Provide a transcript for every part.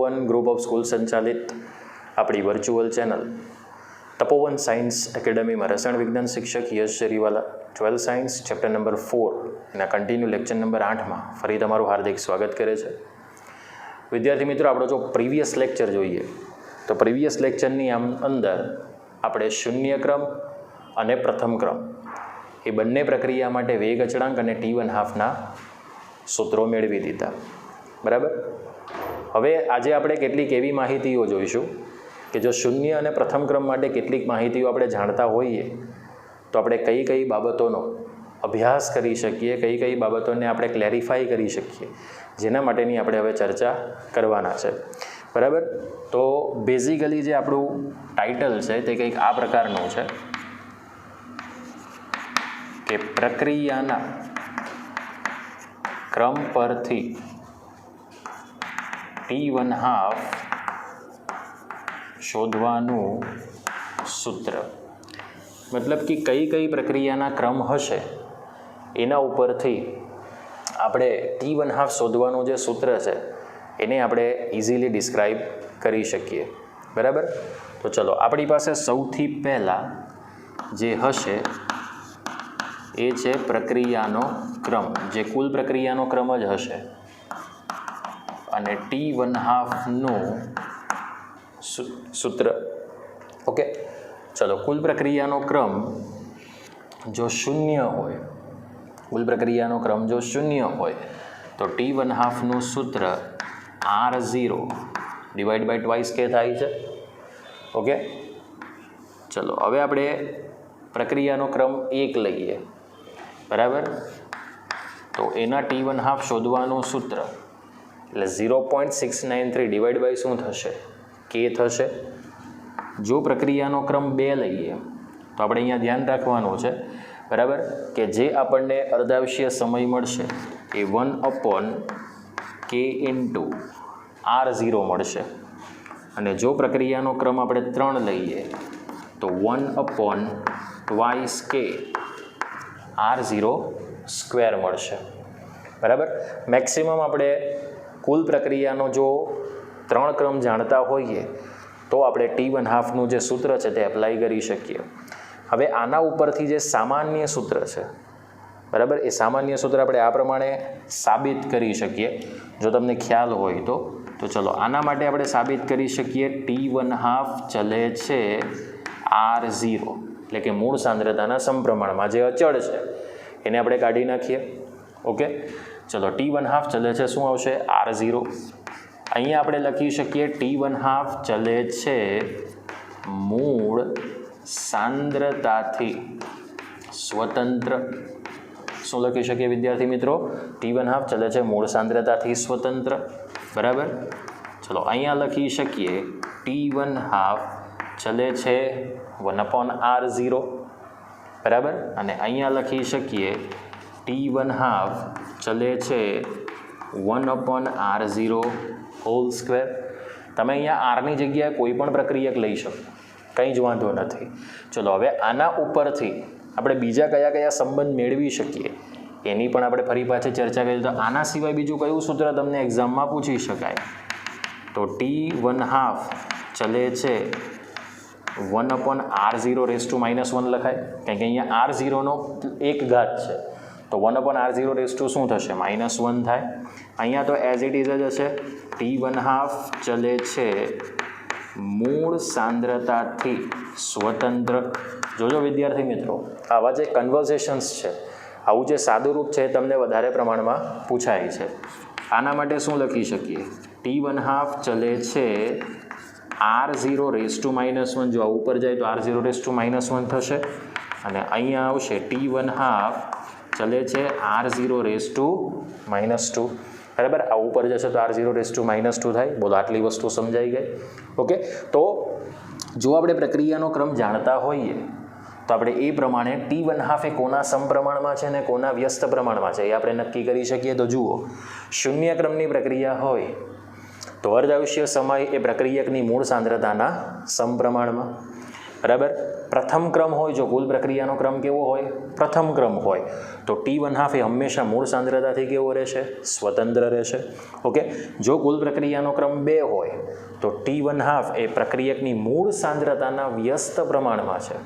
Tapovan group of school સંચાલિત આપણી virtual channel તપોવન science એકેડમીમાં રસાયણ વિજ્ઞાન શિક્ષક યશ જરીવાલા 12 સાયન્સ ચેપ્ટર નંબર 4 એના કન્ટિન્યુ લેક્ચર નંબર 8માં ફરી તમારું હાર્દિક સ્વાગત કરે છે. વિદ્યાર્થી મિત્રો, આપણો જો પ્રીવિયસ લેક્ચર જોઈએ તો પ્રીવિયસ લેક્ચરની અંદર આપણે શૂન્ય ક્રમ અને પ્રથમ ક્રમ એ બંને પ્રક્રિયા માટે વેગ અચળાંક અને T1/2ના સૂત્રો મેળવી દીધા. બરાબર. હવે આજે આપણે કેટલીક એવી માહિતીઓ જોઈશું કે જો શૂન્ય અને પ્રથમ ક્રમ માટે કેટલીક માહિતીઓ આપણે જાણતા હોઈએ તો આપણે કઈ કઈ બાબતોનો અભ્યાસ કરી શકીએ, કઈ કઈ બાબતોને આપણે ક્લેરિફાઈ કરી શકીએ, જેના માટેની આપણે હવે ચર્ચા કરવાના છે. બરાબર. તો બેઝિકલી જે આપણું ટાઇટલ છે તે કંઈક આ પ્રકારનું છે કે પ્રક્રિયાના ક્રમ પરથી T1/2 શોધવાનું સૂત્ર. મતલબ કે કઈ કઈ પ્રક્રિયાના ક્રમ હશે એના ઉપરથી આપણે T1/2 શોધવાનું જે સૂત્ર છે એને આપણે ઇઝીલી ડિસ્ક્રાઇબ કરી શકીએ. બરાબર. તો ચલો, આપણી પાસે સૌથી પહેલાં જે હશે એ છે પ્રક્રિયાનો ક્રમ, જે કુલ પ્રક્રિયાનો ક્રમ જ હશે, અને T1/2નું સૂત્ર. ઓકે, ચલો. કુલ પ્રક્રિયાનો ક્રમ જો શૂન્ય હોય, કુલ પ્રક્રિયાનો ક્રમ જો શૂન્ય હોય તો T1/2નું સૂત્ર R0 ડિવાઈડ બાય ટ્વાઇસ કે થાય છે. ઓકે, ચલો. હવે આપણે પ્રક્રિયાનો ક્રમ 1 લઈએ. બરાબર. તો એના T1/2 શોધવાનું સૂત્ર એટલે 0.693 ડિવાઈડ બાય શું થશે? કે થશે. જો પ્રક્રિયાનો ક્રમ 2 લઈએ તો આપણે અહીંયા ધ્યાન રાખવાનું છે, બરાબર, કે જે આપણને અર્ધાંશીય સમય મળશે એ 1/k × R0 મળશે. અને જો પ્રક્રિયાનો ક્રમ આપણે 3 લઈએ તો 1/2k R0² મળશે. બરાબર. મેક્સિમમ આપણે કુલ પ્રક્રિયાનો જો 3 ક્રમ જાણતા હોઈએ તો આપણે T1/2નું જે સૂત્ર છે તે એપ્લાય કરી શકીએ. હવે આના ઉપરથી જે સામાન્ય સૂત્ર છે, બરાબર, એ સામાન્ય સૂત્ર આપણે આ પ્રમાણે સાબિત કરી શકીએ, જો તમને ખ્યાલ હોય તો ચલો, આના માટે આપણે સાબિત કરી શકીએ T1/2 ચલે છે R0, એટલે કે મૂળ સાંદ્રતાના સમપ્રમાણમાં જે અચળ છે એને આપણે કાઢી નાખીએ. ઓકે, ચલો. T1/2 ચલે છે, શું આવશે? R0. અહીંયા આપણે લખી શકીએ T1/2 ચલે છે મૂળ સાંદ્રતાથી સ્વતંત્ર. શું લખી શકીએ વિદ્યાર્થી મિત્રો? T1/2 ચલે છે મૂળ સાંદ્રતાથી સ્વતંત્ર. બરાબર. ચલો, અહીંયા લખી શકીએ T1/2 ચલે છે 1/R0. બરાબર. અને અહીંયા લખી શકીએ T1/2 ચલે છે 1/R0². તમે અહીંયા આરની જગ્યાએ કોઈ પણ પ્રક્રિયક લઈ શકો, કંઈ જ વાંધો નથી. ચલો, હવે આના ઉપરથી આપણે બીજા કયા કયા સંબંધ મેળવી શકીએ એની પણ આપણે ફરી પાછી ચર્ચા કરીએ. તો આના સિવાય બીજું કયું સૂત્ર તમને એક્ઝામમાં પૂછી શકાય? તો T1/2 ચલે છે 1/R0⁻1 લખાય, કારણ કે અહીંયા R0નો 1 ઘાત છે, તો 1/R0 શું થશે? -1 થાય. અહીંયા તો એઝ ઇટ ઇઝ જ હશે. T1/2 ચલે છે મૂળ સાંદ્રતાથી સ્વતંત્ર. જોજો વિદ્યાર્થી મિત્રો, આવા જે કન્વર્ઝેશન્સ છે, આવું જે સાદું રૂપ છે તમને વધારે પ્રમાણમાં પૂછાય છે. આના માટે શું લખી શકીએ? T1/2 ચલે છે R0⁻1. જો આ ઉપર જાય તો R0⁻1 થશે, અને અહીંયા આવશે T1/2 ચલે છે R0⁻². બરાબર. આ ઉપર જશે તો R0⁻² થાય. બોલો, આટલી વસ્તુ સમજાઈ ગઈ? ઓકે. તો જો આપણે પ્રક્રિયાનો ક્રમ જાણતા હોઈએ તો આપણે એ પ્રમાણે T1/2 એ કોના સમપ્રમાણમાં છે અને કોના વ્યસ્ત પ્રમાણમાં છે એ આપણે નક્કી કરી શકીએ. તો જુઓ, શૂન્ય ક્રમની પ્રક્રિયા હોય તો અર્ધાંશીય સમય એ પ્રક્રિયકની મૂળ સાંદ્રતાના સમપ્રમાણમાં. બરાબર. પ્રથમ ક્રમ હોય, જો કુલ પ્રક્રિયાનો ક્રમ કેવો હોય? પ્રથમ ક્રમ હોય, તો T1/2 એ હંમેશા મૂળ સાંદ્રતાથી કેવો રહેશે? સ્વતંત્ર રહેશે. ઓકે, જો કુલ પ્રક્રિયાનો ક્રમ 2 હોય તો T1/2 એ પ્રક્રિયકની મૂળ સાંદ્રતાના વ્યસ્ત પ્રમાણમાં છે.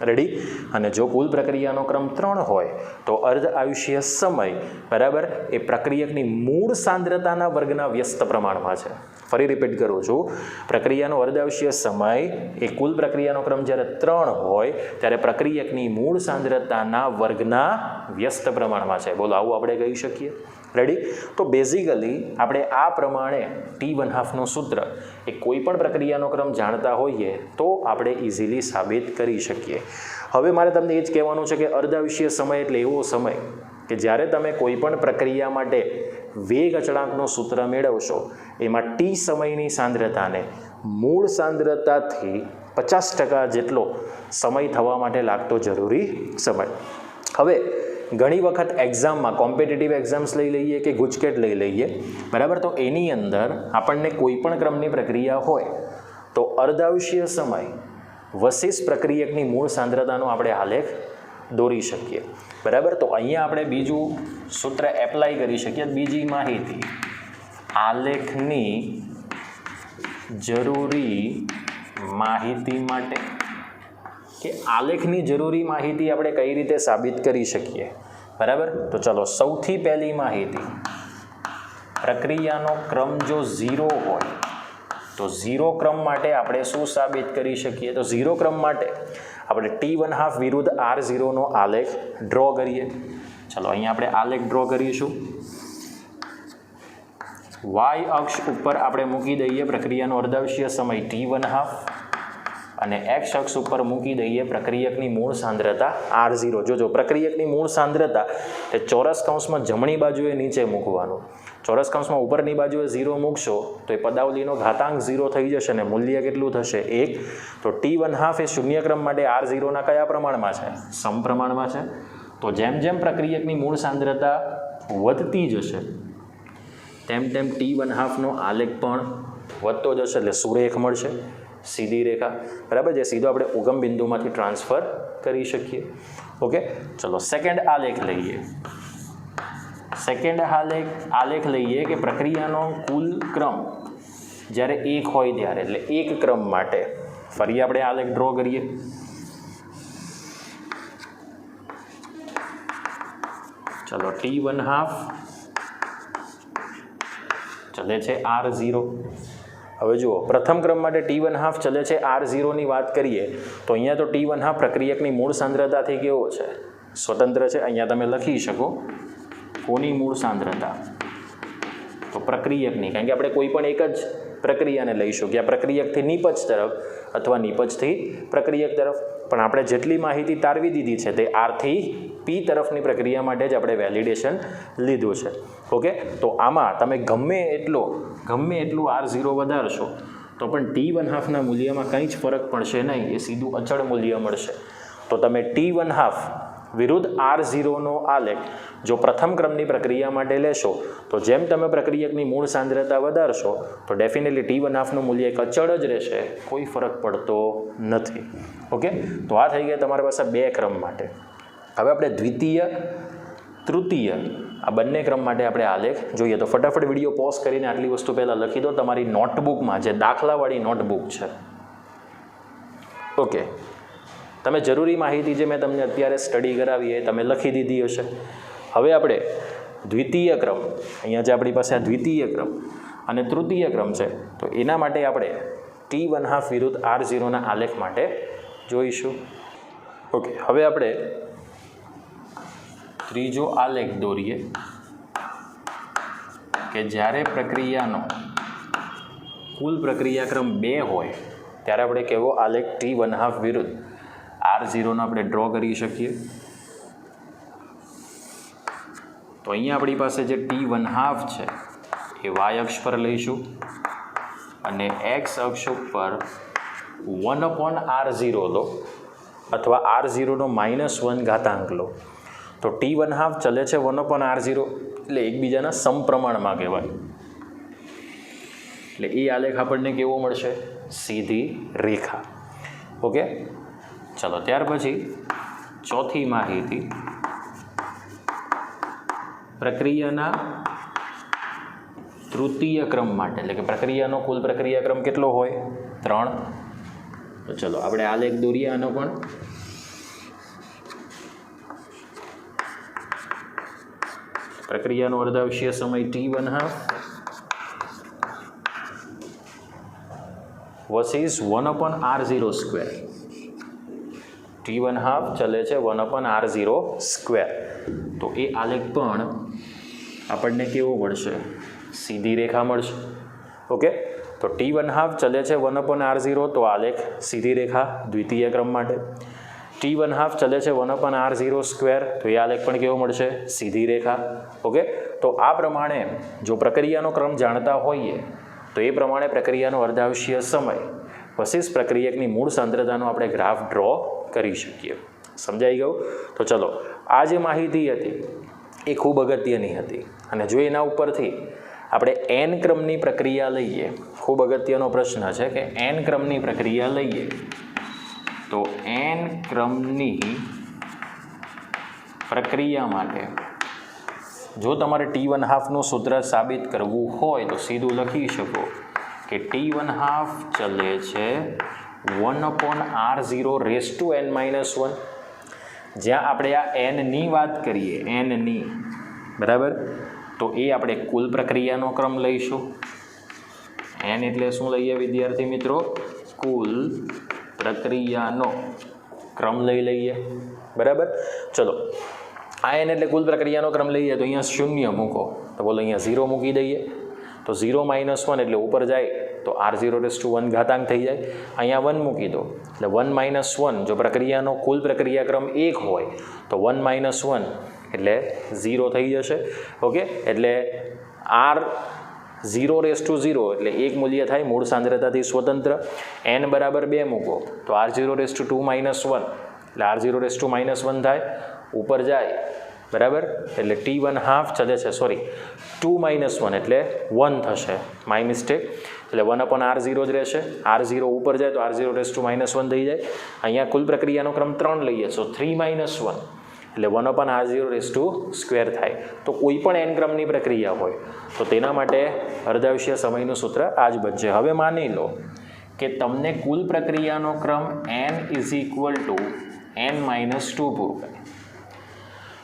રેડી? અને જો કુલ પ્રક્રિયાનો ક્રમ 3 હોય તો અર્ધ આયુષ્ય સમય બરાબર એ પ્રક્રિયકની મૂળ સાંદ્રતાના વર્ગના વ્યસ્ત પ્રમાણમાં છે. ફરી રિપીટ કરું છું, પ્રક્રિયાનો અર્ધ આયુષ્ય સમય એ કુલ પ્રક્રિયાનો ક્રમ જ્યારે 3 હોય ત્યારે પ્રક્રિયકની મૂળ સાંદ્રતાના વર્ગના વ્યસ્ત પ્રમાણમાં છે. બોલો, આવું આપણે કહી શકીએ? રેડી? તો બેઝિકલી આપણે આ પ્રમાણે T1/2નું સૂત્ર એ કોઈ પણ પ્રક્રિયાનો ક્રમ જાણતા હોઈએ તો આપણે ઇઝીલી સાબિત કરી શકીએ. હવે મારે તમને એ જ કહેવાનું છે કે અર્ધાયુષ્ય સમય એટલે એવો સમય કે જ્યારે તમે કોઈ પણ પ્રક્રિયા માટે વેગ અચળાંકનું સૂત્ર મેળવશો એમાં T સમયની સાંદ્રતાને મૂળ સાંદ્રતાથી 50% જેટલો સમય થવા માટે લાગતો જરૂરી સમય. હવે ઘણી વખત એક્ઝામમાં કોમ્પિટિટિવ એક્ઝામ્સ લઈ લઈએ કે ગુજકેટ લઈ લઈએ બરાબર, તો એની અંદર આપણને કોઈ પણ ક્રમની પ્રક્રિયા હોય તો અર્ધાયુષ્ય સમય વસિસ પ્રક્રિયકની મૂળ સાંદ્રતાનો આપણે આલેખ દોરી શકીએ. બરાબર, તો અહીંયા આપણે બીજું સૂત્ર એપ્લાય કરી શકીએ. બીજી માહિતી, આલેખની જરૂરી માહિતી માટે કે આલેખની જરૂરી માહિતી આપણે કઈ રીતે સાબિત કરી શકીએ? બરાબર, તો ચલો સૌથી પહેલી માહિતી, પ્રક્રિયાનો ક્રમ જો 0 હોય તો 0 ક્રમ માટે આપણે શું સાબિત કરી શકીએ? તો 0 ક્રમ માટે આપણે T1/2 વિરુદ્ધ R0નો આલેખ ડ્રો કરીએ. ચલો અહીંયા આપણે આલેખ ડ્રો કરીશું. વાય અક્ષ ઉપર આપણે મૂકી દઈએ પ્રક્રિયાનો અર્ધાયુષ્ય સમય T1/2 અને એક્સ અક્ષ ઉપર મૂકી દઈએ પ્રક્રિયકની મૂળ સાંદ્રતા R0. જોજો, પ્રક્રિયકની મૂળ સાંદ્રતા એ ચોરસ કૌંસમાં જમણી બાજુએ નીચે મૂકવાનું. ચોરસ કૌંસમાં ઉપરની બાજુએ 0 મૂકશો તો એ પદાવલીનો ઘાતાંક 0 થઈ જશે અને મૂલ્ય કેટલું થશે? 1. તો T1/2 એ શૂન્ય ક્રમ માટે R0ના કયા પ્રમાણમાં છે? સમપ્રમાણમાં છે. તો જેમ જેમ પ્રક્રિયકની મૂળ સાંદ્રતા વધતી જશે તેમ તેમ T1/2નો આલેખ પણ વધતો જશે, એટલે સુરેખ મળશે, સીધી રેખા. બરાબર, જે સીધો આપણે ઉગમ બિંદુમાંથી ટ્રાન્સફર કરી શકીએ. ઓકે, ચલો સેકન્ડ આલેખ લઈએ. સેકન્ડ આલેખ લઈએ કે પ્રક્રિયાનો કુલ ક્રમ જ્યારે 1 હોય ત્યારે, એટલે એક ક્રમ માટે ફરી આપણે આલેખ ડ્રો કરીએ. ચલો T1/2 ચલે છે R0. હવે જુઓ, પ્રથમ ક્રમ માટે T1/2 ચલે છે R0ની વાત કરીએ તો અહીંયા તો T1/2 પ્રક્રિયકની મૂળ સાંદ્રતાથી કેવો છે? સ્વતંત્ર છે. અહીંયા તમે લખી શકો કોની મૂળ સાંદ્રતા? તો પ્રક્રિયકની, કારણ કે આપણે કોઈ પણ એક જ પ્રક્રિયાને લઈશું કે આ પ્રક્રિયકથી નિપજ તરફ અથવા નિપજથી પ્રક્રિયક તરફ, પણ આપણે જેટલી માહિતી તારવી દીધી છે તે R થી P તરફની પ્રક્રિયા માટે જ આપણે વેલિડેશન લીધું છે. ઓકે, તો આમાં તમે ગમે એટલું R0 વધારશો તો પણ T1/2ના મૂલ્યમાં કંઈ જ ફરક પડશે નહીં, એ સીધું અચળ મૂલ્ય મળશે. તો તમે T1/2 વિરુદ્ધ R0નો આલેખ જો પ્રથમ ક્રમની પ્રક્રિયા માટે લેશો તો જેમ તમે પ્રક્રિયકની મૂળ સાંદ્રતા વધારશો તો ડેફિનેટલી T1/2નું મૂલ્ય એક અચળ જ રહેશે, કોઈ ફરક પડતો નથી. ઓકે, તો આ થઈ ગયા તમારી પાસે 2 ક્રમ માટે. હવે આપણે દ્વિતીય, તૃતીય આ બંને ક્રમ માટે આપણે આલેખ જોઈએ. તો ફટાફટ વિડીયો પોઝ કરીને આટલી વસ્તુ પહેલાં લખી દો તમારી નોટબુકમાં, જે દાખલાવાળી નોટબુક છે. ઓકે, તમે જરૂરી માહિતી જે મેં તમને અત્યારે સ્ટડી કરાવી એ તમે લખી દીધી હશે. હવે આપણે દ્વિતીય ક્રમ, અહીંયા જે આપણી પાસે આ દ્વિતીય ક્રમ અને તૃતીય ક્રમ છે તો એના માટે આપણે T1/2 વિરુદ્ધ R0ના આલેખ માટે જોઈશું. ઓકે, હવે આપણે ત્રીજો આલેખ દોરીએ કે જ્યારે પ્રક્રિયાનો કુલ પ્રક્રિયાક્રમ 2 હોય ત્યારે આપણે કેવો આલેખ T1/2 વિરુદ્ધ R0નો આપણે ડ્રો કરી શકીએ. તો અહીંયા આપણી પાસે જે T1/2 છે એ વાય અક્ષ પર લઈશું અને એક્સ અક્ષ ઉપર 1/R0 લો અથવા R0નો -1 ઘાતાંક લો. તો T1/2 ચલે છે 1/R0, એટલે એકબીજાના સમપ્રમાણમાં કહેવાય. એટલે એ આલેખ આપણને કેવો મળશે? સીધી રેખા. ઓકે, ચલો ત્યાર પછી ચોથી માહિતી, પ્રક્રિયાના તૃતીય ક્રમ માટે, એટલે કે પ્રક્રિયાનો કુલ પ્રક્રિયા ક્રમ કેટલો હોય? 3. તો ચલો આપણે આલેખ દોરીએ આનો પણ. પ્રક્રિયાનો અર્ધાંશીય સમય t1/2 વર્સિસ 1/r02. t1/2 ચલે છે 1/r02. તો એ આલેખ પણ આપણને કેવો મળશે? સીધી રેખા મળશે. ઓકે, તો t1/2 ચલે છે 1/r0, તો આલેખ સીધી રેખા દ્વિતીય ક્રમ માટે. t1/2 ચલે છે 1/r02, તો એ આલેખ પણ કેવો મળશે? સીધી રેખા. ઓકે, તો આ પ્રમાણે જો પ્રક્રિયાનો ક્રમ જાણતા હોઈએ તો એ પ્રમાણે પ્રક્રિયાનો અર્ધાંશીય સમય વસિસ પ્રક્રિયકની મૂળ સાંદ્રતાનો આપણે ગ્રાફ ડ્રો કરી શકીએ. સમજાઈ ગયું? તો ચલો, આ જે માહિતી હતી એ ખૂબ અગત્યની હતી, અને જો એના ઉપરથી આપણે n ક્રમની પ્રક્રિયા લઈએ, ખૂબ અગત્યનો પ્રશ્ન છે કે n ક્રમની પ્રક્રિયા લઈએ તો n ક્રમની પ્રક્રિયા માટે જો તમારે t1/2નું સૂત્ર સાબિત કરવું હોય તો સીધું લખી શકો કે t1/2 ચલે છે 1/r0n-1. જ્યાં આપણે આ nની વાત કરીએ, nની, બરાબર, તો એ આપણે કુલ પ્રક્રિયાનો ક્રમ લઈશું. n એટલે શું લઈએ વિદ્યાર્થી મિત્રો? કુલ પ્રક્રિયાનો ક્રમ લઈએ. બરાબર, ચલો આ n એટલે કુલ પ્રક્રિયાનો ક્રમ લઈએ તો અહીંયા 0 મૂકો, તો બોલો અહીંયા 0 મૂકી દઈએ, તો 0 - 1 એટલે ઉપર જાય તો r0 ઘાતાંક થઈ જાય. અહીંયા 1 મૂકી દો એટલે 1 - 1, જો પ્રક્રિયાનો કુલ પ્રક્રિયાક્રમ 1 હોય તો 1 - 1 એટલે 0 થઈ જશે. ઓકે, એટલે r0 એટલે એક મૂલ્ય થાય મૂળ સાંદ્રતાથી સ્વતંત્ર. n બરાબર 2 મૂકો તો r0 - 1 એટલે r0 - 1 થાય, ઉપર જાય, બરાબર, એટલે t1/2 ચલે છે, સોરી 2 - 1 એટલે 1 થશે, માય મિસ્ટેક, એટલે 1/r0 જ રહેશે. r0 ઉપર જાય તો r0 - 1 થઈ જાય. અહીંયા કુલ પ્રક્રિયાનો ક્રમ 3 લઈએ તો 3 - 1 એટલે 1/r0² થાય. તો કોઈ પણ n ક્રમની પ્રક્રિયા હોય તો તેના માટે અર્ધાંશીય સમયનું સૂત્ર આ જ બનશે. હવે માની લો કે તમને કુલ પ્રક્રિયાનો ક્રમ n = n - 2 પૂરું કરે,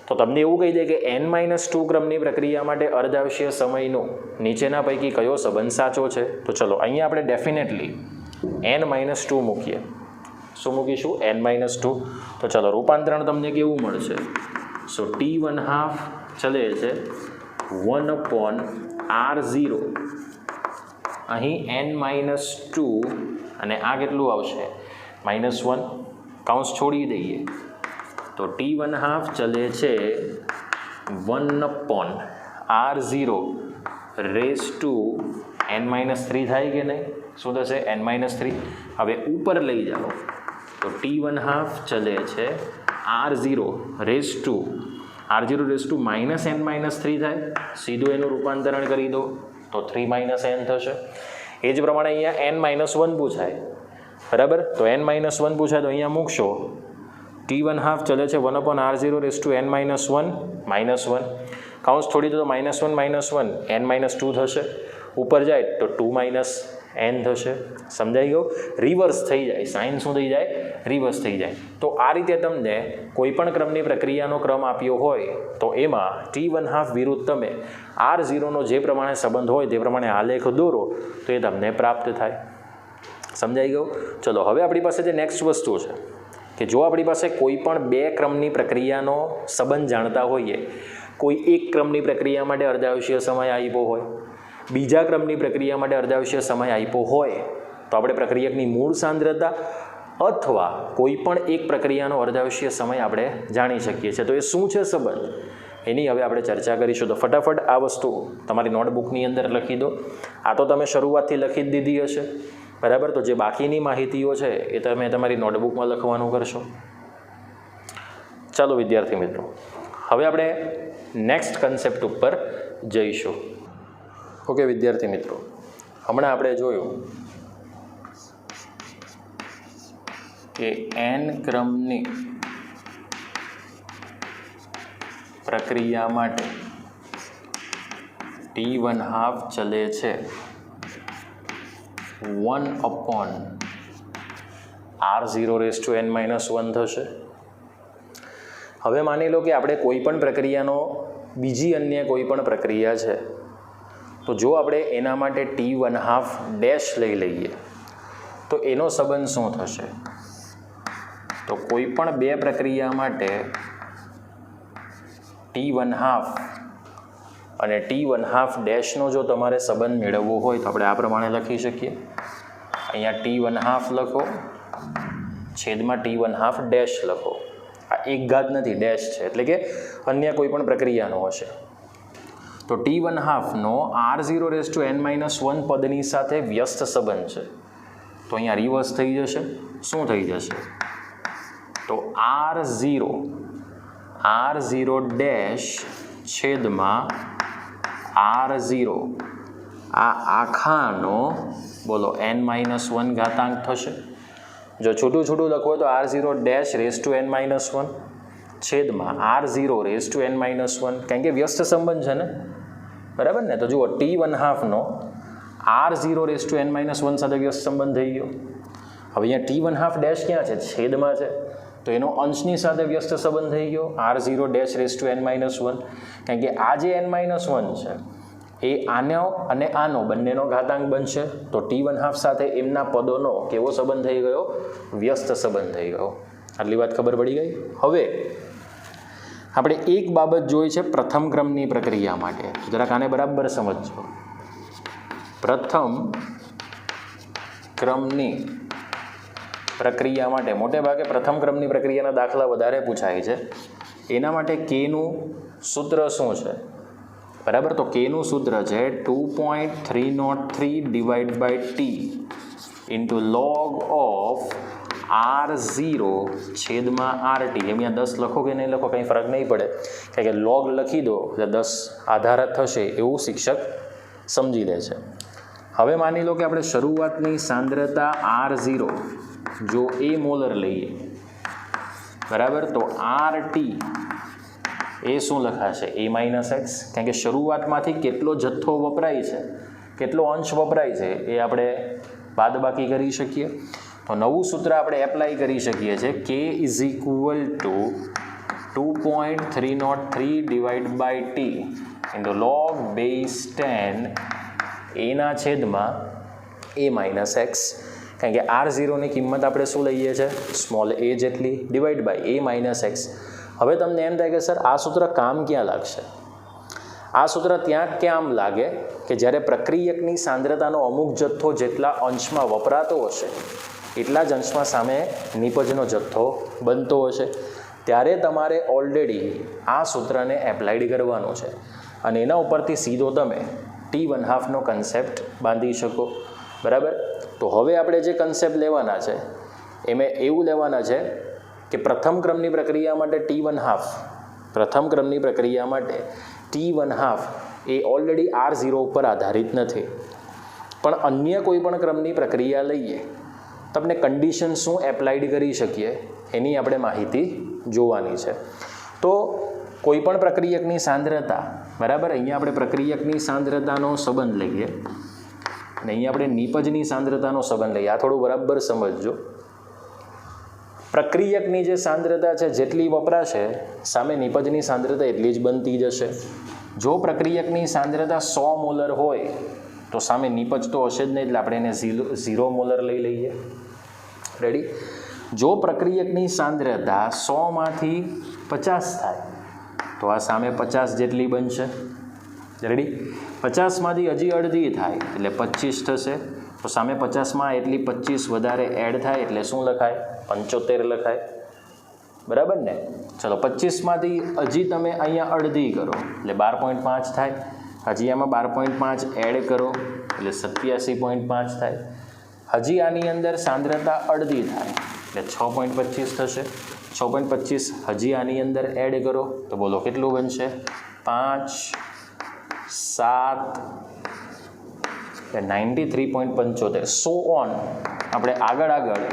તો તમને એવું કહી દે કે n-2 ક્રમની પ્રક્રિયા માટે અર્ધાંશીય સમયનો નીચેના પૈકી કયો સંબંધ સાચો છે? તો ચલો અહીંયા આપણે ડેફિનેટલી n-2 મૂકીએ. શું મૂકીશું? n-2. તો ચલો રૂપાંતરણ તમને કેવું મળશે? સો t1/2 ચલે છે 1/r0, અહીં n-2 અને આ કેટલું આવશે? -1, કૌંસ છોડી દઈએ તો t1/2 ચલે છે 1/r0n-3 થાય કે નહીં? શું થશે? n-3. હવે ઉપર લઈ જાઓ તો t1/2 ચલે છે r0 -n-3 થાય, સીધું એનું રૂપાંતરણ કરી દો તો 3 - n થશે. એ જ પ્રમાણે અહીંયા n-1 પૂછાય, બરાબર, તો n-1 પૂછાય તો અહીંયા મૂકશો t1/2 ચલે છે 1/r0n-1, કૌંસ છોડી દો તો -1 n-2 થશે, ઉપર જાય તો 2 - n થશે. સમજાઈ ગયું? રિવર્સ થઈ જાય, સાઇન શું થઈ જાય? રિવર્સ થઈ જાય. તો આ રીતે તમને કોઈ પણ ક્રમની પ્રક્રિયાનો ક્રમ આપ્યો હોય તો એમાં t1/2 વિરુદ્ધ તમે r0નો જે પ્રમાણે સંબંધ હોય તે પ્રમાણે આલેખ દોરો તો એ તમને પ્રાપ્ત થાય. સમજાઈ ગયું? ચલો હવે આપણી પાસે જે નેક્સ્ટ વસ્તુ છે કે જો આપણી પાસે કોઈ પણ 2 ક્રમની પ્રક્રિયાનો સંબંધ જાણતા હોઈએ, કોઈ એક ક્રમની પ્રક્રિયા માટે અર્ધાંશીય સમય આપ્યો હોય, બીજા ક્રમની પ્રક્રિયા માટે અર્ધાંશીય સમય આપ્યો હોય, તો આપણે પ્રક્રિયકની મૂળ સાંદ્રતા અથવા કોઈ પણ એક પ્રક્રિયાનો અર્ધાંશીય સમય આપણે જાણી શકીએ છીએ. તો એ શું છે સંબંધ? એની હવે આપણે ચર્ચા કરીશું. તો ફટાફટ આ વસ્તુ તમારી નોટબુકની અંદર લખી દો. આ તો તમે શરૂઆતથી લખી જ દીધી હશે, બરાબર. તો જે બાકીની માહિતીઓ છે એ તમે તમારી નોટબુકમાં લખવાનું કરશો. ચાલો વિદ્યાર્થી મિત્રો, હવે આપણે નેક્સ્ટ કન્સેપ્ટ ઉપર જઈશું. ઓકે વિદ્યાર્થી મિત્રો, હમણાં આપણે જોયું કે n ક્રમની પ્રક્રિયા માટે t1/2 ચલે છે 1/r0n-1 થશે। હવે માની લો કે આપણે કોઈ પણ પ્રક્રિયાનો બીજી અન્ય કોઈ પણ પ્રક્રિયા છે તો જો આપણે એના માટે t1/2 લઈ લઈએ તો એનો સંબંધ શું થશે? તો કોઈ પણ બે પ્રક્રિયા માટે t1/2 અને t1/2 નો જો તમારે સંબંધ મેળવવો હોય તો આપણે આ પ્રમાણે લખી શકીએ। અહીંયા t1/2 લખો, છેદમાં t1/2 લખો। આ એક ઘાત નથી, ડેશ છે, એટલે કે અન્ય કોઈ પણ પ્રક્રિયાનો હશે તો t1/2 નો r0n-1 પદની સાથે વ્યસ્ત સંબંધ છે તો અહીંયા રિવર્સ થઈ જશે। શું થઈ જશે? તો r0 છેદમાં r0 આ આખાનો બોલો n-1 ઘાતાંક થશે। જો છૂટું છૂટું લખો તો r0 છેદમાં r0 કારણ કે વ્યસ્ત સંબંધ છે ને, બરાબર ને? તો જુઓ t1/2 નો r0 સાથે વ્યસ્ત સંબંધ થઈ ગયો। હવે અહીંયા t1/2 ક્યાં છે? છેદમાં છે તો એનો અંશની સાથે વ્યસ્ત સંબંધ થઈ ગયો r0 કારણ કે આ જે n-1 છે એ આનો અને આનો બંનેનો ઘાતાંક બનશે તો t1/2 સાથે એમના પદોનો કેવો સંબંધ થઈ ગયો? વ્યસ્ત સંબંધ થઈ ગયો। આટલી વાત ખબર પડી ગઈ। હવે આપણે એક બાબત જોઈ છે પ્રથમ ક્રમની પ્રક્રિયા માટે, જરાક આને બરાબર સમજજો। પ્રથમ ક્રમની પ્રક્રિયા માટે મોટે ભાગે પ્રથમ ક્રમની પ્રક્રિયાના દાખલા વધારે પૂછાય છે। એના માટે કેનું સૂત્ર શું છે? બરાબર, તો કેનું સૂત્ર છે 2.303/t log of r0 છેદમાં rt। અહીંયા 10 લખો કે નહીં લખો કંઈ ફરક નહીં પડે, કારણ કે લોગ લખી દો એટલે 10 આધાર થશે એવું શિક્ષક સમજી લે છે। હવે માની લો કે આપણે શરૂઆતની સાંદ્રતા r0 જો એ મોલર લઈએ, બરાબર, તો rt એ શું લખાશે? a-x, કારણ કે શરૂઆતમાંથી કેટલો જથ્થો વપરાય છે, કેટલો અંશ વપરાય છે એ આપણે બાદબાકી કરી શકીએ। તો નવું સૂત્ર આપણે એપ્લાય કરી શકીએ છીએ k = 2.303/t log base 10 એના છેદમાં a-x, કારણ કે r0ની કિંમત આપણે શું લઈએ છીએ? સ્મોલ a જેટલી ડિવાઈડ બાય a-x। હવે તમને એમ થાય કે સર આ સૂત્ર કામ ક્યાં લાગશે? આ સૂત્ર ત્યાં કામ લાગે કે જ્યારે પ્રક્રિયકની સાંદ્રતાનો અમુક જથ્થો જેટલા અંશમાં વપરાતો હશે એટલા જ અંશમાં સામે નિપજનો જથ્થો બનતો હશે, ત્યારે તમારે ઓલરેડી આ સૂત્રને એપ્લાઇડ કરવાનું છે અને એના ઉપરથી સીધો તમે t1/2 નો કન્સેપ્ટ બાંધી શકો, બરાબર। તો હવે આપણે જે કન્સેપ્ટ લેવાના છે એમાં એવું લેવાના છે કે પ્રથમ ક્રમની પ્રક્રિયા માટે t1/2 એ ઓલરેડી r0 ઉપર આધારિત નથી, પણ અન્ય કોઈ પણ ક્રમની પ્રક્રિયા લઈએ તમને કન્ડિશન શું એપ્લાઇડ કરી શકીએ એની આપણે માહિતી જોવાની છે। તો કોઈ પણ પ્રક્રિયકની સાંદ્રતા, બરાબર, અહીંયા આપણે પ્રક્રિયકની સાંદ્રતાનો સંબંધ લઈએ અને અહીંયા આપણે નિપજની સાંદ્રતાનો સંબંધ લઈએ। આ થોડું બરાબર સમજજો। પ્રક્રિયકની જે સાંદ્રતા છે જેટલી વપરાશે સામે નિપજની સાંદ્રતા એટલી જ બનતી જશે। જો પ્રક્રિયકની સાંદ્રતા 100 મોલર હોય તો સામે નિપજ તો હશે જ નહીં, એટલે આપણે એને 0 મોલર લઈ લઈએ। રેડી? જો પ્રક્રિયકની સાંદ્રતા 100માંથી 50 થાય તો આ સામે 50 જેટલી બનશે। રેડી? 50માંથી હજી અડધી થાય એટલે 25 થશે, તો સામે 50માં એટલી 25 વધારે એડ થાય એટલે શું લખાય? 75 લખાય, બરાબર ને? ચલો 25માંથી હજી તમે અહીંયા અડધી કરો એટલે 12.5 થાય, હજી આમાં 12.5 એડ કરો એટલે 87.5 થાય, હજી આની અંદર સાંદ્રતા અડધી થાય એટલે 6.25 થશે, 6.25 હજી આની અંદર એડ કરો તો બોલો કેટલું બનશે? 5, 7 93.75 સો ઓન આપણે આગળ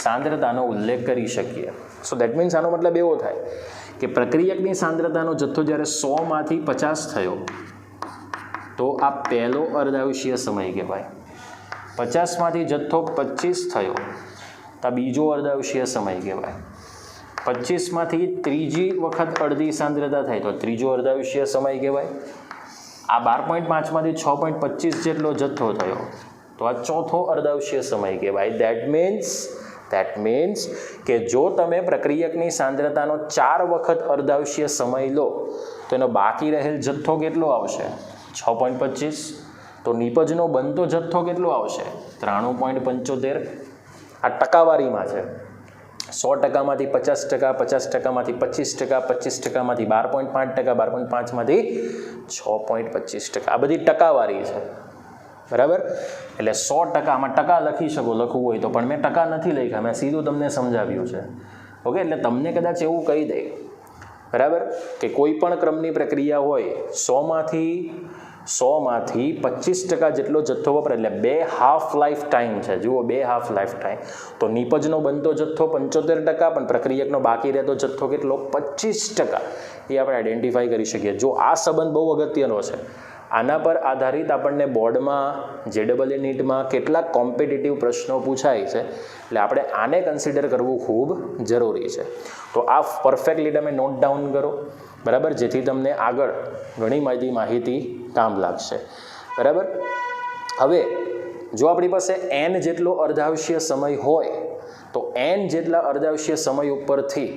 સાંદ્રતાનો ઉલ્લેખ કરી શકીએ. સો દેટ મીન્સ આનો મતલબ એવો થાય કે પ્રક્રિયકની સાંદ્રતાનો જથ્થો જ્યારે 100માંથી 50 થયો તો આ પહેલો અર્ધાંશીય સમય કહેવાય. 50માંથી જથ્થો 25 થયો તો આ બીજો અર્ધાંશીય સમય કહેવાય. 25માંથી ત્રીજી વખત અડધી સાંદ્રતા થાય તો ત્રીજો અર્ધાંશીય સમય કહેવાય. આ 12.5માંથી 6.25 જેટલો જથ્થો થયો તો આ ચોથો અર્ધાંશીય સમય કહેવાય. દેટ મીન્સ કે જો તમે પ્રક્રિયકની સાંદ્રતાનો 4 વખત અર્ધાંશીય સમય લો તો એનો બાકી રહેલ જથ્થો કેટલો આવશે? 6.25. તો નિપજનો બનતો જથ્થો કેટલો આવશે? 93.75. આ ટકાવારીમાં છે. 100%માંથી 50%, 50%માંથી 25%, 25%માંથી 12.5%, 12.5%માંથી 6.25%. આ બધી ટકાવારી છે, બરાબર. એટલે 100% આમાં ટકા લખી શકો લખવું હોય તો, પણ મેં ટકા નથી લખ્યા, મેં સીધું તમને સમજાવ્યું છે. ઓકે, એટલે તમને કદાચ એવું કહી દે, બરાબર, કે કોઈ પણ ક્રમની પ્રક્રિયા હોય 100માંથી 25% જેટલો જથ્થો વપરાય, એટલે 2 હાફ લાઈફ ટાઈમ છે. જુઓ, 2 હાફ લાઈફ ટાઈમ. તો નિપજનો બનતો જથ્થો 75%, પણ પ્રક્રિયકનો બાકી રહેતો જથ્થો કેટલો? 25%. એ આપણે આઈડેન્ટિફાઈ કરી શકીએ. જો આ સંબંધ બહુ અગત્યનો છે. આના પર આધારિત આપણને બોર્ડમાં, JEE નીટમાં કેટલાક કોમ્પિટિટિવ પ્રશ્નો પૂછાય છે, એટલે આપણે આને કન્સિડર કરવું ખૂબ જરૂરી છે. તો આ પરફેક્ટલી તમે નોટ ડાઉન કરો, બરાબર, જેથી તમને આગળ ઘણી માહિતી કામ લાગશે, બરાબર. હવે જો આપણી પાસે n જેટલો અર્ધાંશીય સમય હોય તો n જેટલા અર્ધાંશીય સમય ઉપરથી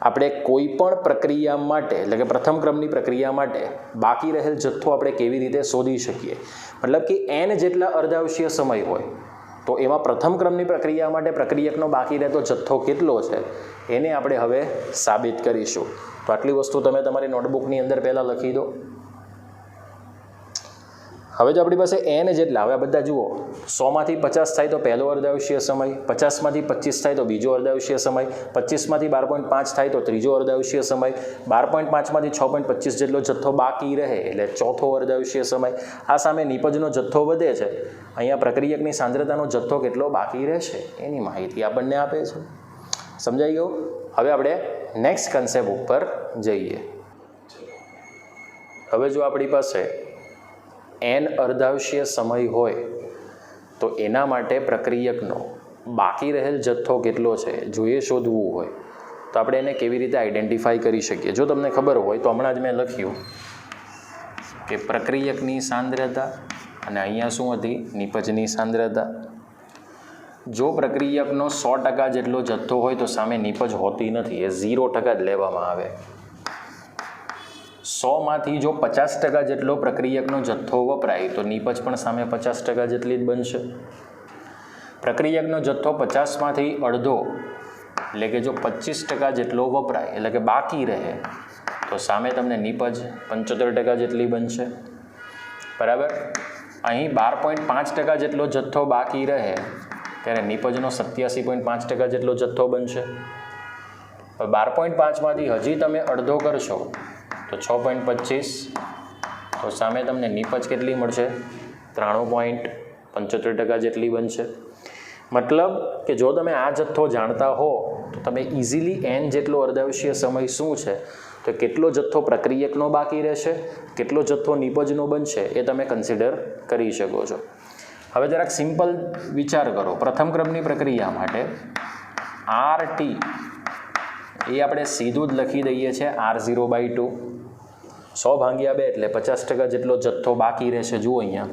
આપણે કોઈ પણ પ્રક્રિયા માટે, એટલે કે પ્રથમ ક્રમની પ્રક્રિયા માટે બાકી રહેલ જથ્થો આપણે કેવી રીતે શોધી શકીએ? મતલબ કે n જેટલા અર્ધાંશીય સમય હોય તો એમાં પ્રથમ ક્રમની પ્રક્રિયા માટે પ્રક્રિયકનો બાકી રહેતો જથ્થો કેટલો છે એને આપણે હવે સાબિત કરીશું. તો આટલી વસ્તુ તમે તમારી નોટબુકની અંદર પહેલાં લખી દો. હવે જો આપણી પાસે n જેટલા, હવે આ બધા જુઓ, 100માંથી 50 થાય તો પહેલો અર્ધાંશીય સમય, 50માંથી 25 થાય તો બીજો અર્ધાંશીય સમય, 25માંથી 12.5 થાય તો ત્રીજો અર્ધાંશીય સમય, 12.5માંથી 6.25 જેટલો જથ્થો બાકી રહે એટલે ચોથો અર્ધાંશીય સમય. આ સામે નિપજનો જથ્થો વધે છે, અહીંયા પ્રક્રિયકની સાંદ્રતાનો જથ્થો કેટલો બાકી રહેશે એની માહિતી આપણને આપે છે. સમજાઈ ગયું? હવે આપણે નેક્સ્ટ કન્સેપ્ટ ઉપર જઈએ. હવે જો આપણી પાસે n અર્ધાંશીય સમય હોય તો એના માટે પ્રક્રિયકનો બાકી રહેલ જથ્થો કેટલો છે જો એ શોધવું હોય તો આપણે એને કેવી રીતે આઈડેન્ટિફાઈ કરી શકીએ? જો તમને ખબર હોય તો હમણાં જ મેં લખ્યું કે પ્રક્રિયકની સાંદ્રતા અને અહીંયા શું હતી? નિપજની સાંદ્રતા. જો પ્રક્રિયકનો 100% જેટલો જથ્થો હોય તો સામે નિપજ હોતી નથી, એ 0% જ લેવામાં આવે. 100માંથી જો 50% જેટલો પ્રક્રિયકનો જથ્થો વપરાય તો નિપજ પણ સામે 50% જેટલી જ બનશે. પ્રક્રિયકનો જથ્થો 50માંથી અડધો, એટલે કે જો 25% જેટલો વપરાય, એટલે કે બાકી રહે, તો સામે તમને નિપજ 75% જેટલી બનશે, બરાબર. અહીં 12.5% જેટલો જથ્થો બાકી રહે ત્યારે નિપજનો 87.5% જેટલો જથ્થો બનશે. 12.5માંથી હજી તમે અડધો કરશો તો 6.25, તો સામે તમને નિપજ કેટલી મળશે? 93.75% જેટલી બનશે. મતલબ કે જો તમે આ જથ્થો જાણતા હો તો તમે ઇઝીલી n જેટલો અર્ધાંશીય સમય શું છે, તો કેટલો જથ્થો પ્રક્રિયકનો બાકી રહેશે, કેટલો જથ્થો નિપજનો બનશે એ તમે કન્સિડર કરી શકો છો. હવે જરાક સિમ્પલ વિચાર કરો. પ્રથમ ક્રમની પ્રક્રિયા માટે RT એ આપણે સીધું જ લખી દઈએ છીએ R0/2. 100/2 એટલે 50% જેટલો જથ્થો બાકી રહેશે. જુઓ અહીંયા,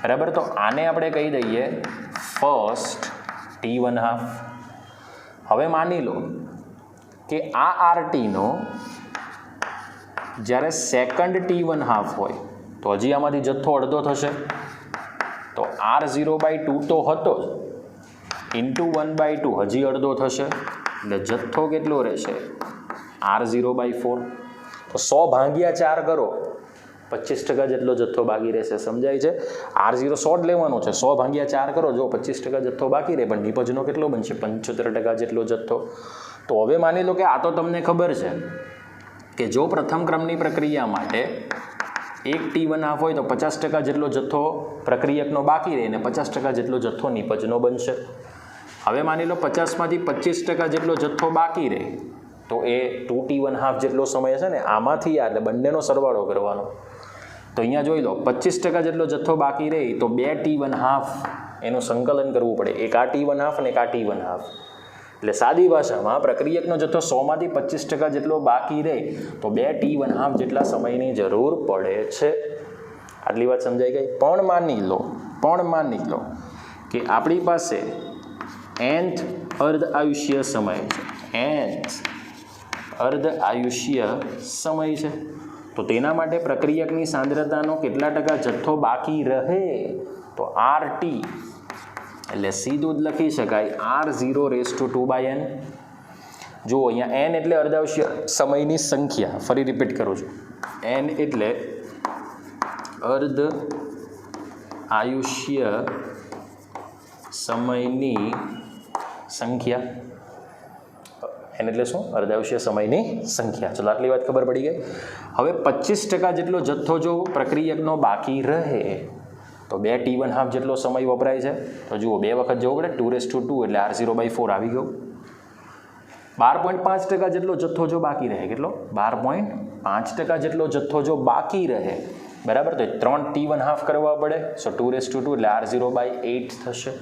બરાબર. તો આને આપણે કહી દઈએ ફર્સ્ટ T1/2. હવે માની લો કે આ RTનો જ્યારે સેકન્ડ T1/2 હોય તો હજી આમાંથી જથ્થો અડધો થશે. તો R0/2 તો હતો જ, ઇન્ટુ 1/2 હજી અડધો થશે, એટલે જથ્થો કેટલો રહેશે? R0/4. તો 100/4 કરો, 25% જેટલો જથ્થો બાકી રહેશે. સમજાય છે? R0 100 જ લેવાનો છે, 100/4 કરો, જો 25% જથ્થો બાકી રહે, પણ નિપજનો કેટલો બનશે? 75% જેટલો જથ્થો. તો હવે માની લો કે આ તો તમને ખબર છે કે જો પ્રથમ ક્રમની પ્રક્રિયા માટે 1T1/2 હોય તો 50% જેટલો જથ્થો પ્રક્રિયકનો બાકી રહે અને 50% જેટલો જથ્થો નિપજનો બનશે. હવે માની લો 50માંથી 25% જેટલો જથ્થો બાકી રહે તો એ 2T1/2 જેટલો સમય છે ને આમાંથી એટલે બંનેનો સરવાળો કરવાનો. તો અહીંયા જોઈ લો 25% જેટલો જથ્થો બાકી રહે તો 2T1/2 એનું સંકલન કરવું પડે. એક આ T1/2 અને એક આ T1/2. એટલે સાદી ભાષામાં પ્રક્રિયકનો જથ્થો 100માંથી 25% જેટલો બાકી રહે તો 2T1/2 જેટલા સમયની જરૂર પડે છે. આટલી વાત સમજાઈ ગઈ. પણ માની લો કે આપણી પાસે nth અર્ધ આયુષ્ય સમય છે. nth અર્ધ આયુષ્ય સમય છે તો તેના માટે પ્રક્રિયકની સાંદ્રતાનો કેટલા ટકા જથ્થો બાકી રહે તો RT એટલે સીધું જ લખી શકાય R0⁴n. જુઓ અહીંયા n એટલે અર્ધાયુષ્ય સમયની સંખ્યા. ફરી રિપીટ કરું છું. n એટલે અર્ધ આયુષ્ય સમયની સંખ્યા. n એટલે શું? અર્ધાયુષ્ય સમયની સંખ્યા. ચલો આટલી વાત ખબર પડી ગઈ. હવે 25% જેટલો જથ્થો જો પ્રક્રિયકનો બાકી રહે તો 2T1/2 જેટલો સમય વપરાય છે. તો જુઓ 2 વખત જવું પડે 2⁴ એટલે R0/4 આવી ગયું. 12.5% જેટલો જથ્થો જો બાકી રહે, કેટલો? 12.5% જેટલો જથ્થો જો બાકી રહે, બરાબર, તો 3T1/2 કરવા પડે. સો 2⁴ એટલે R0/8 થશે.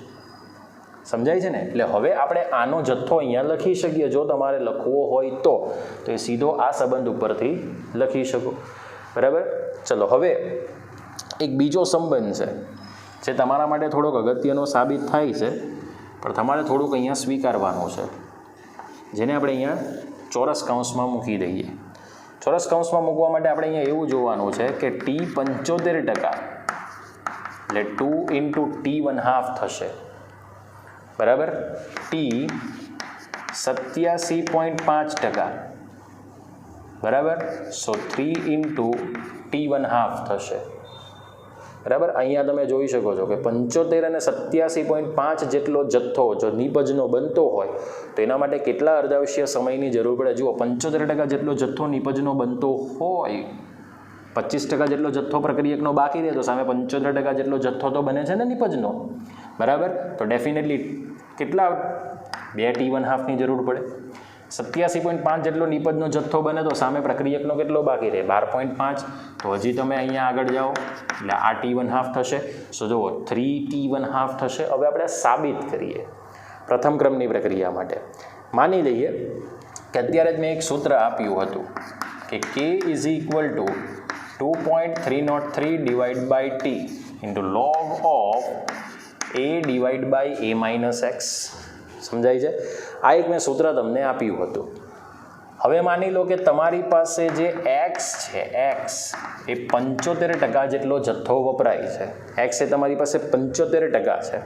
સમજાય છે ને? એટલે હવે આપણે આનો જથ્થો અહીંયા લખી શકીએ. જો તમારે લખવો હોય તો એ સીધો આ સંબંધ ઉપરથી લખી શકો. બરાબર. ચલો હવે એક બીજો સંબંધ છે જે તમારા માટે થોડોક અગત્યનો સાબિત થાય છે, પણ તમારે થોડુંક અહીંયા સ્વીકારવાનું છે, જેને આપણે અહીંયા ચોરસ કૌંસમાં મૂકી દઈએ. ચોરસ કૌંસમાં મૂકવા માટે આપણે અહીંયા એવું જોવાનું છે કે T75% એટલે 2 × T1/2 થશે. બરાબર. T 87.5%, બરાબર. સો 3 × T1/2 થશે. બરાબર. અહીંયા તમે જોઈ શકો છો કે 75 અને 87.5 જેટલો જથ્થો જો નિપજનો બનતો હોય તો એના માટે કેટલા અર્ધાયુષ્ય સમયની જરૂર પડે? જુઓ 75% જેટલો જથ્થો નિપજનો બનતો હોય, 25% જેટલો જથ્થો પ્રક્રિયકનો બાકી રહે તો સામે 75% જેટલો જથ્થો તો બને છે ને નિપજનો. બરાબર. તો ડેફિનેટલી કેટલા 2T1/2ની જરૂર પડે? 87.5 જેટલો નિપજનો જથ્થો બને તો સામે પ્રક્રિયકનો કેટલો બાકી રહે? 12.5. તો હજી તમે અહીંયા આગળ જાઓ એટલે આ T1/2 થશે. સો જુઓ 3T1/2 થશે. હવે આપણે સાબિત કરીએ પ્રથમ ક્રમની પ્રક્રિયા માટે. માની લઈએ કે અત્યારે જ મેં એક સૂત્ર આપ્યું હતું કે K = 2.303 / T × log of A/A-x. સમજાય છે? આ એક મેં સૂત્ર તમને આપ્યું હતું. હવે માની લો કે તમારી પાસે જે x છે, x એ 75% જેટલો જથ્થો વપરાય છે. x એ તમારી પાસે 75% છે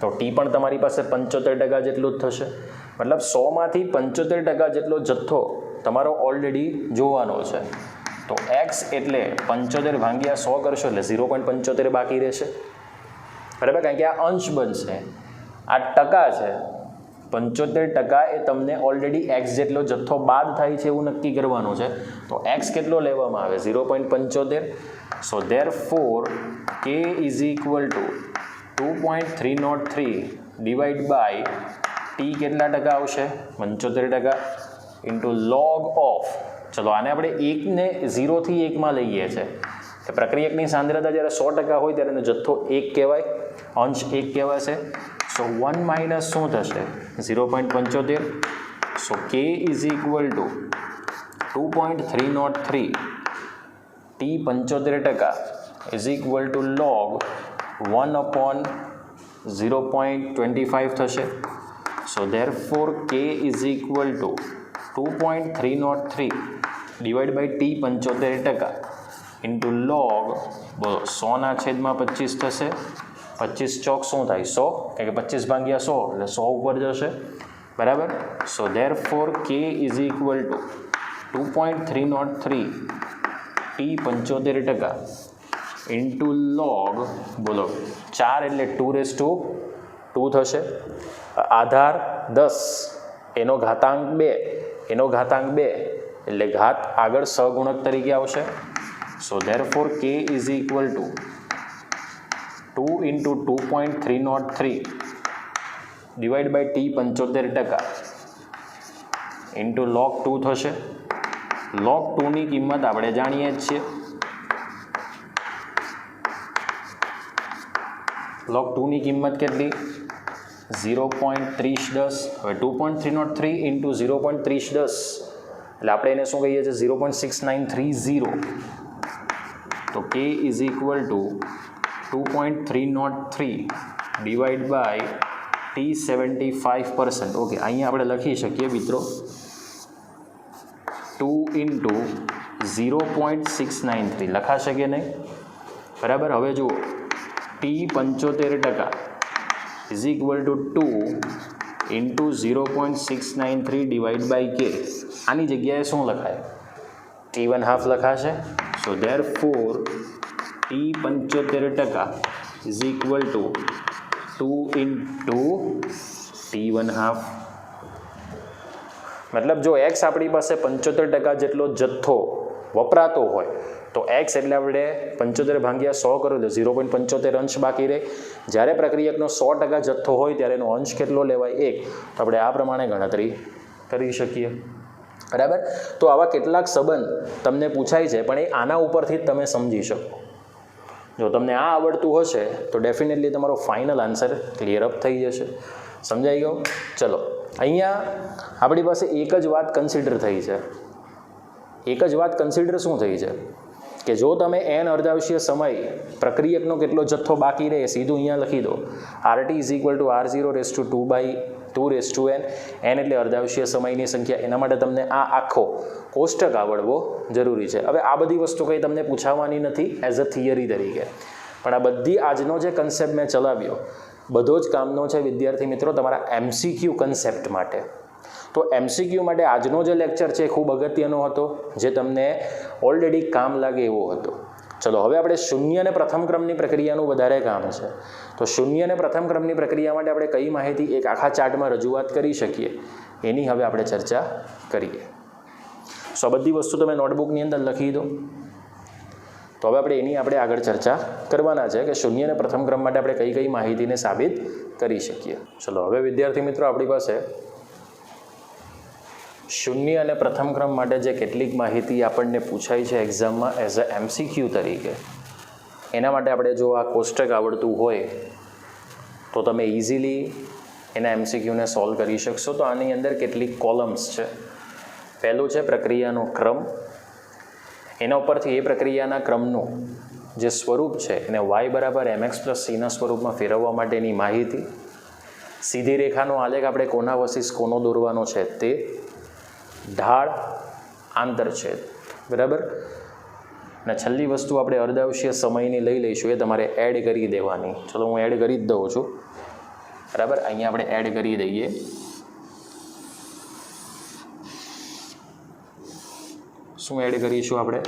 તો T પણ તમારી પાસે 75% જેટલું જ થશે. મતલબ 100માંથી 75% જેટલો જથ્થો તમારો ઓલરેડી જોવાનો છે. તો x એટલે 75/100 કરશો એટલે 0.75 બાકી રહેશે. બરાબર. કારણ કે આ અંશ બનશે, આ ટકા છે. 75% એ તમને ઓલરેડી x જેટલો જથ્થો બાદ થાય છે એવું નક્કી કરવાનું છે. તો x કેટલો લેવામાં આવે? 0.75. સો ધેરફોર K = 2.303 / T કેટલા ટકા આવશે? 75% × log of. ચલો આને આપણે 1ને 0 થી 1માં લઈએ છીએ. તો પ્રક્રિયકની સાંદ્રતા જ્યારે 100% હોય ત્યારે એનો જથ્થો 1 કહેવાય, અંશ 1 કહેવાશે. સો 1 - શું થશે? 0.75. સો K = 2.303 T 75% log 1/0.25 થશે. સો ધેરફોર K = 2.303 / T 75% log, બોલો 100/25 થશે. 25 ચોક શું થાય? 100. કારણ કે 25/100 એટલે 100 ઉપર જશે. બરાબર. સો ધેરફોર K = 2.303 T 75% log, બોલો 4 એટલે 2⁴ થશે. આધાર 10 એનો ઘાતાંક 2 એટલે ઘાત આગળ સહગુણક તરીકે આવશે. So therefore k is equal to 2 into 2.303 divide by t 75% into log 2 થશે. log 2ની કિંમત આપણે જાણીએ જ છીએ. log 2ની કિંમત કેટલી? 0.3010. હવે 2.303 ઇન્ટુ 0.3010 એટલે આપણે એને શું કહીએ છીએ? 0.6930. તો k is equal to 2.303 divide by t 75%. Okay, અહીંયા આપણે લખી શકીએ મિત્રો 2 ઇન્ટુ 0.693 લખાશે કે નહીં? બરાબર. હવે જુઓ t 75% is equal to 2 into 0.693 divide by k. આની જગ્યાએ શું લખાય? t1/2 લખાશે. So therefore t 75% is equal to 2 into t1/2. મતલબ જો x આપણી પાસે 75% જેટલો જથ્થો વપરાતો હોય તો x એટલે આપણે 75 ભાગ્યા 100 કરો એટલે 0.75 અંશ બાકી રહે. જ્યારે પ્રક્રિયકનો 100% જથ્થો હોય ત્યારે એનો અંશ કેટલો લેવાય? 1. તો આપણે આ પ્રમાણે ગણતરી કરી શકીએ. બરાબર. તો આવા કેટલાક સંબંધ તમને પૂછાય છે, પણ એ આના ઉપરથી જ તમે સમજી શકો. જો તમને આ આવડતું હશે તો ડેફિનેટલી તમારો ફાઇનલ આન્સર ક્લિયર અપ થઈ જશે. સમજાઈ ગયો? ચલો, અહીંયા આપણી પાસે એક જ વાત કન્સિડર થઈ છે. એક જ વાત કન્સિડર શું થઈ છે કે જો તમે n અર્ધાંશીય સમય પ્રક્રિયકનો કેટલો જથ્થો બાકી રહે સીધું અહીંયા લખી દો. RT is equal two R0/2/2n. n એટલે અર્ધાંશીય સમયની સંખ્યા. એના માટે તમને આ આખો કોષ્ટક આવડવો જરૂરી છે. હવે આ બધી વસ્તુ કંઈ તમને પૂછાવાની નથી એઝ અ થિયરી તરીકે, પણ આ બધી આજનો જે કન્સેપ્ટ મેં ચલાવ્યો બધો જ કામનો છે વિદ્યાર્થી મિત્રો તમારા MCQ કન્સેપ્ટ માટે. તો MCQ માટે આજનો જે લેક્ચર છે એ ખૂબ અગત્યનો હતો, જે તમને ઓલરેડી કામ લાગે એવો હતો. ચલો, હવે આપણે શૂન્ય અને પ્રથમ ક્રમની પ્રક્રિયાનું વધારે કામ છે. તો શૂન્ય અને પ્રથમ ક્રમની પ્રક્રિયા માટે આપણે કઈ માહિતી એક આખા ચાર્ટમાં રજૂઆત કરી શકીએ એની હવે આપણે ચર્ચા કરીએ. સો આ બધી વસ્તુ તમે નોટબુકની અંદર લખી દો. તો હવે આપણે આગળ ચર્ચા કરવાના છે કે શૂન્ય અને પ્રથમ ક્રમ માટે આપણે કઈ કઈ માહિતીને સાબિત કરી શકીએ. ચલો, હવે વિદ્યાર્થી મિત્રો આપણી પાસે શૂન્ય અને પ્રથમ ક્રમ માટે જે કેટલીક માહિતી આપણને પૂછાય છે એક્ઝામમાં એઝ અ MCQ તરીકે, એના માટે આપણે જો આ કોષ્ટક આવડતું હોય તો તમે ઇઝીલી એના MCQને સોલ્વ કરી શકશો. તો આની અંદર કેટલીક કોલમ્સ છે. પહેલું છે પ્રક્રિયાનો ક્રમ. એના ઉપરથી એ પ્રક્રિયાના ક્રમનું જે સ્વરૂપ છે એને y બરાબર mx પ્લસ cના સ્વરૂપમાં ફેરવવા માટેની માહિતી. સીધી રેખાનો આલેખ આપણે કોના વસીસ કોનો દોરવાનો છે તે. ઢાળ, આંતરછેદ. બરાબર. અને છેલ્લી વસ્તુ આપણે અર્ધાંશીય સમયની લઈ લઈશું, એ તમારે એડ કરી દેવાની. ચલો, હું એડ કરી જ દઉં છું. બરાબર. અહીંયા આપણે એડ કરી દઈએ. શું એડ કરીશું આપણે?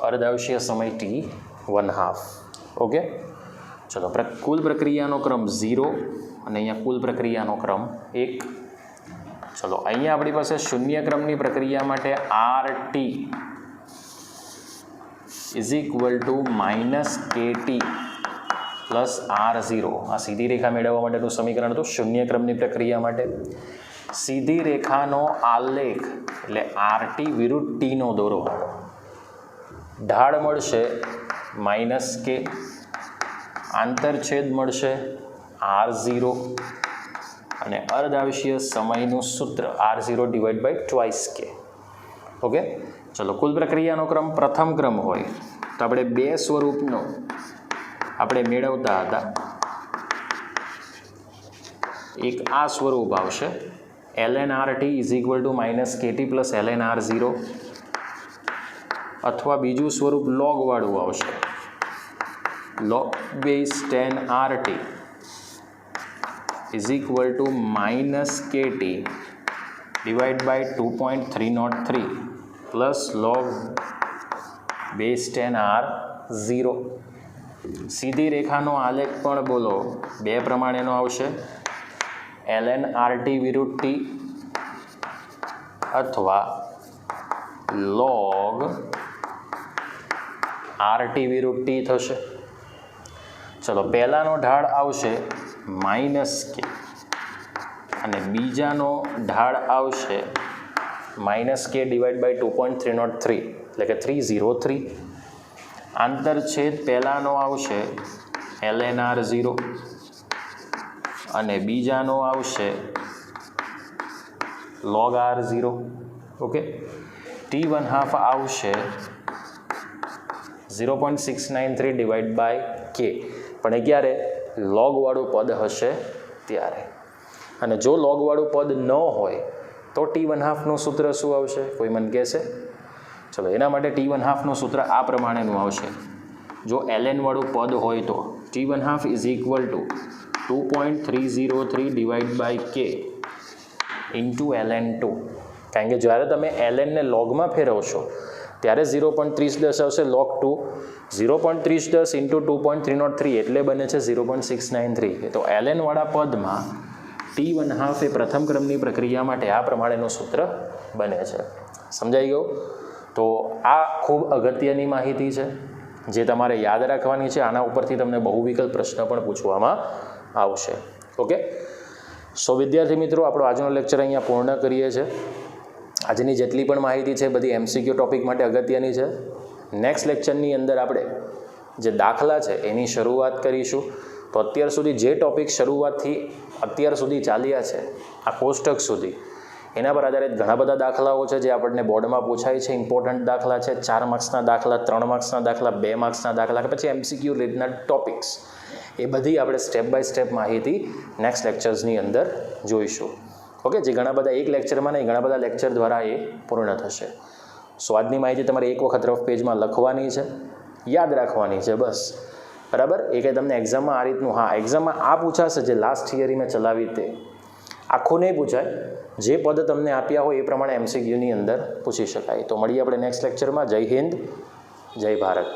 અર્ધાંશીય સમય t1/2. ઓકે. ચલો, કુલ પ્રક્રિયાનો ક્રમ 0 અને અહીંયા કુલ પ્રક્રિયાનો ક્રમ 1. ચલો, અહીંયા આપણી પાસે શૂન્ય ક્રમની પ્રક્રિયા માટે RT is equal to -KT plus R0. આ સીધી રેખા મેળવવા માટેનું સમીકરણ હતું શૂન્ય ક્રમની પ્રક્રિયા માટે. સીધી રેખાનો આલેખ એટલે RT વિરુદ્ધ Tનો દોરવાનો. ઢાળ મળશે -K, આંતરછેદ મળશે R0 અને અર્ધાંશીય સમયનું સૂત્ર R0 divide by 2k. Okay. ચલો, કુલ પ્રક્રિયાનો ક્રમ પ્રથમ ક્રમ હોય તો આપણે બે સ્વરૂપનો આપણે મેળવતા હતા. એક આ સ્વરૂપ આવશે ln RT is equal to -KT plus ln R0, અથવા બીજું સ્વરૂપ log વાળું આવશે log base 10 RT is equal to -KT divide by 2.303 plus log base 10 R0. સીધી રેખાનો આલેખ પણ બોલો બે પ્રમાણેનો આવશે, ln RT વિરુદ્ધ T અથવા log RT વિરુદ્ધ T થશે. ચલો પહેલાનો ઢાળ આવશે -k અને બીજાનો ઢાળ આવશે -k ડિવાઈડ બાય 2.303 એટલે કે 303. આંતરછેદ પહેલાનો આવશે lnr0 અને બીજાનો આવશે log r0. ઓકે, T1/2 આવશે 0.693 ડિવાઈડ બાય k, પણ એ ક્યારે લોગવાળું પદ હશે ત્યારે. અને જો લોગવાળું પદ ન હોય તો T1/2નું સૂત્ર શું આવશે, કોઈ મને કહેશે? ચલો એના માટે T1/2નું સૂત્ર આ પ્રમાણેનું આવશે. જો ln વાળું પદ હોય તો T1/2 is equal to 2.303 divide by k into ln2. કારણ કે જ્યારે તમે lnને લોગમાં ફેરવશો ત્યારે 0.3010 આવશે log 2. 0.3010 ઇન્ટુ 2.303 એટલે બને છે 0.693. તો ln વાળા પદમાં T1/2 એ પ્રથમ ક્રમની પ્રક્રિયા માટે આ પ્રમાણેનું સૂત્ર બને છે. સમજાઈ ગયું? તો આ ખૂબ અગત્યની માહિતી છે જે તમારે યાદ રાખવાની છે. આના ઉપરથી તમને બહુવિકલ્પ પ્રશ્ન પણ પૂછવામાં આવશે. ઓકે, સો વિદ્યાર્થી મિત્રો, આપણો આજનો લેક્ચર અહીંયા પૂર્ણ કરીએ છીએ. આજની જેટલી પણ માહિતી છે બધી MCQ ટોપિક માટે અગત્યની છે. નેક્સ્ટ લેક્ચરની અંદર આપણે જે દાખલા છે એની શરૂઆત કરીશું. તો અત્યાર સુધી જે ટોપિક શરૂઆતથી અત્યાર સુધી ચાલ્યા છે આ કોષ્ટક સુધી, એના પર આધારિત ઘણા બધા દાખલાઓ છે જે આપણને બોર્ડમાં પૂછાય છે. ઇમ્પોર્ટન્ટ દાખલા છે, 4 માર્ક્સના દાખલા, 3 માર્ક્સના દાખલા, 2 માર્ક્સના દાખલા કે પછી MCQ રીતના ટોપિક્સ, એ બધી આપણે સ્ટેપ બાય સ્ટેપ માહિતી નેક્સ્ટ લેક્ચર્સની અંદર જોઈશું. ઓકે, જે ઘણા બધા એક લેક્ચરમાં નહીં, ઘણા બધા લેક્ચર દ્વારા એ પૂર્ણ થશે. સો આજની માહિતી તમારે એક વખત રફ પેજમાં લખવાની છે, યાદ રાખવાની છે બસ. બરાબર? એ કંઈ તમને એક્ઝામમાં આ રીતનું, હા એક્ઝામમાં આ પૂછાશે જે લાસ્ટ થિયરી મેં ચલાવી તે આખું નહીં પૂછાય, જે પદ તમને આપ્યા હોય એ પ્રમાણે MCQની અંદર પૂછી શકાય. તો મળીએ આપણે નેક્સ્ટ લેક્ચરમાં. જય હિન્દ, જય ભારત.